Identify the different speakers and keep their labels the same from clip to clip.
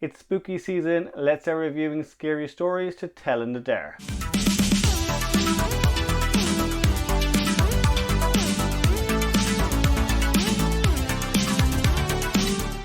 Speaker 1: It's spooky season, let's start reviewing scary stories to tell in the dark.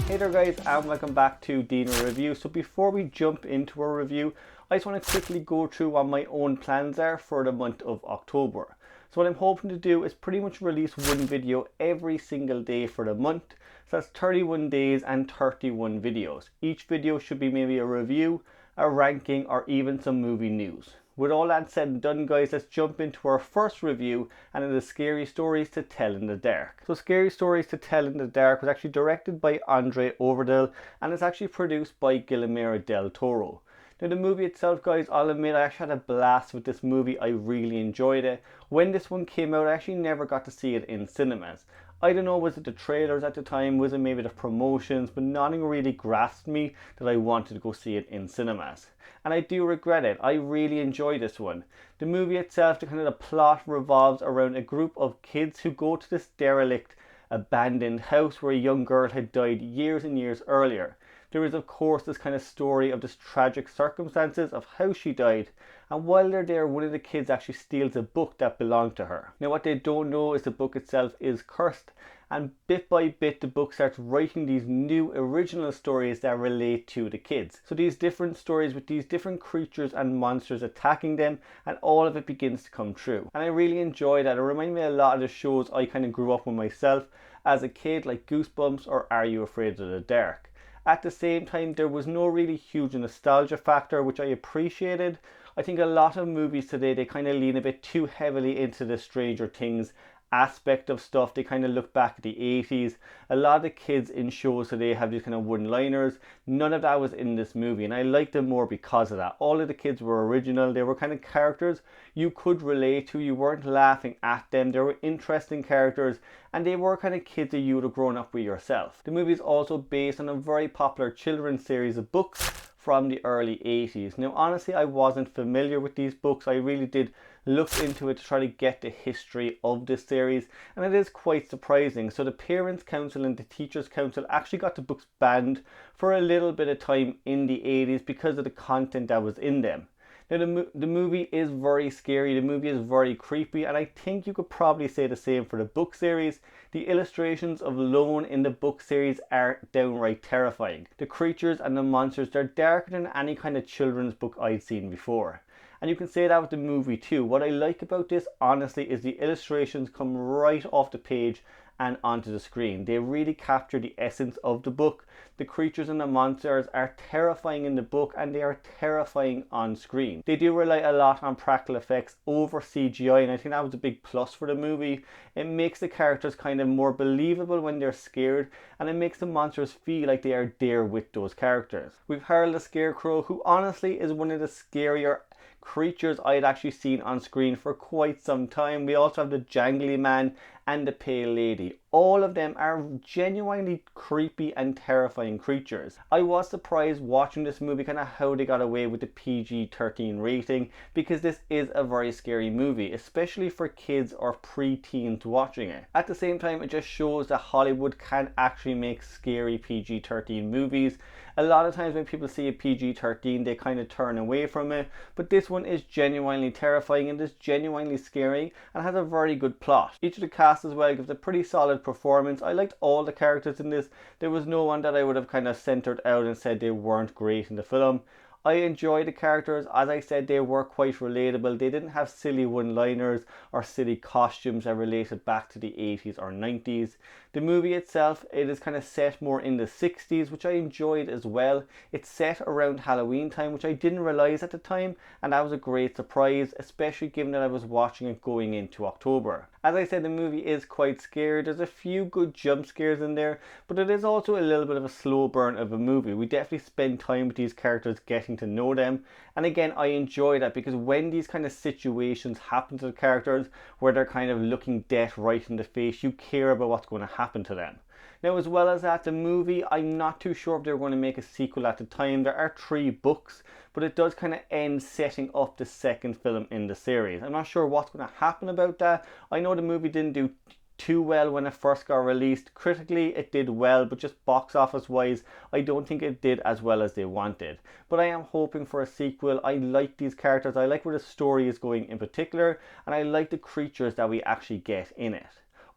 Speaker 1: Hey there guys, and welcome back to Dino Review. So before we jump into our review, I just want to quickly go through what my own plans are for the month of October. So what I'm hoping to do is pretty much release one video every single day for the month. So that's 31 days and 31 videos. Each video should be maybe a review, a ranking, or even some movie news. With all that said and done guys, let's jump into our first review, and it is Scary Stories to Tell in the Dark. So Scary Stories to Tell in the Dark was actually directed by André Øvredal and it's actually produced by Guillermo del Toro. Now the movie itself guys, I'll admit I actually had a blast with this movie. I really enjoyed it. When this one came out, I actually never got to see it in cinemas. I don't know, was it the trailers at the time, was it maybe the promotions, but nothing really grasped me that I wanted to go see it in cinemas. And I do regret it. I really enjoyed this one. The movie itself, the plot revolves around a group of kids who go to this derelict, abandoned house where a young girl had died years and years earlier. There is of course this kind of story of this tragic circumstances of how she died, and while they're there, one of the kids actually steals a book that belonged to her. Now what they don't know is the book itself is cursed, and bit by bit the book starts writing these new original stories that relate to the kids. So these different stories with these different creatures and monsters attacking them, and all of it begins to come true. And I really enjoy that. It reminds me a lot of the shows I kind of grew up with myself as a kid, like Goosebumps or Are You Afraid of the Dark. At the same time, there was no really huge nostalgia factor, which I appreciated. I think a lot of movies today, they kind of lean a bit too heavily into the Stranger Things aspect of stuff. They kind of look back at the 80s. A lot of the kids in shows today have these kind of one-liners. None of that was in this movie, and I liked them more because of that. All of the kids were original. They were kind of characters you could relate to. You weren't laughing at them. They were interesting characters, and they were kind of kids that you would have grown up with yourself. The movie is also based on a very popular children's series of books from the early 80s. Now honestly, I wasn't familiar with these books. I really did look into it to try to get the history of this series, and it is quite surprising. So the Parents Council and the Teachers Council actually got the books banned for a little bit of time in the 80s because of the content that was in them. Now the movie is very scary, the movie is very creepy, and I think you could probably say the same for the book series. The illustrations of Lone in the book series are downright terrifying. The creatures and the monsters, they're darker than any kind of children's book I'd seen before. And you can say that with the movie too. What I like about this honestly is the illustrations come right off the page and onto the screen. They really capture the essence of the book. The creatures and the monsters are terrifying in the book, and they are terrifying on screen. They do rely a lot on practical effects over CGI, and I think that was a big plus for the movie. It makes the characters kind of more believable when they're scared, and it makes the monsters feel like they are there with those characters. We've Harold the Scarecrow, who honestly is one of the scarier creatures I'd actually seen on screen for quite some time. We also have the Jangly Man and the Pale Lady. All of them are genuinely creepy and terrifying creatures. I was surprised watching this movie kind of how they got away with the PG-13 rating, because this is a very scary movie, especially for kids or pre-teens watching it. At the same time, it just shows that Hollywood can actually make scary PG-13 movies. A lot of times when people see a PG-13, they kind of turn away from it, but this one is genuinely terrifying and is genuinely scary and has a very good plot. Each of the cast as well gives a pretty solid performance. I liked all the characters in this. There was no one that I would have kind of centered out and said they weren't great in the film. I enjoyed the characters. As I said, they were quite relatable. They didn't have silly one-liners or silly costumes that related back to the 80s or 90s. The movie itself, it is kind of set more in the 60s, which I enjoyed as well. It's set around Halloween time, which I didn't realize at the time, and that was a great surprise, especially given that I was watching it going into October. As I said, the movie is quite scary. There's a few good jump scares in there, but it is also a little bit of a slow burn of a movie. We definitely spend time with these characters, getting to know them, and again, I enjoy that, because when these kind of situations happen to the characters where they're kind of looking death right in the face, you care about what's going to happen to them. Now, as well as that, the movie, I'm not too sure if they're going to make a sequel at the time. There are 3 books, but it does kind of end setting up the second film in the series. I'm not sure what's going to happen about that. I know the movie didn't do too well when it first got released. Critically it did well, but just box office wise I don't think it did as well as they wanted. But I am hoping for a sequel. I like these characters, I like where the story is going in particular, and I like the creatures that we actually get in it.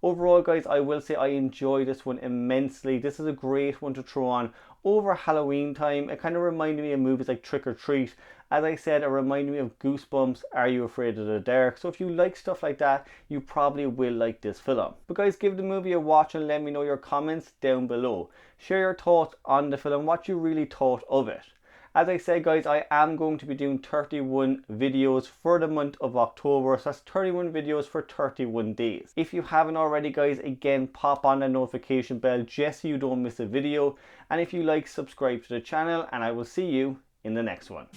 Speaker 1: Overall guys, I will say I enjoy this one immensely. This is a great one to throw on over Halloween time. It kind of reminded me of movies like Trick or Treat. As I said, it reminded me of Goosebumps, Are You Afraid of the Dark? So if you like stuff like that, you probably will like this film. But guys, give the movie a watch and let me know your comments down below. Share your thoughts on the film, what you really thought of it. As I said guys, I am going to be doing 31 videos for the month of October. So that's 31 videos for 31 days. If you haven't already guys, again, pop on the notification bell just so you don't miss a video. And if you like, subscribe to the channel, and I will see you in the next one.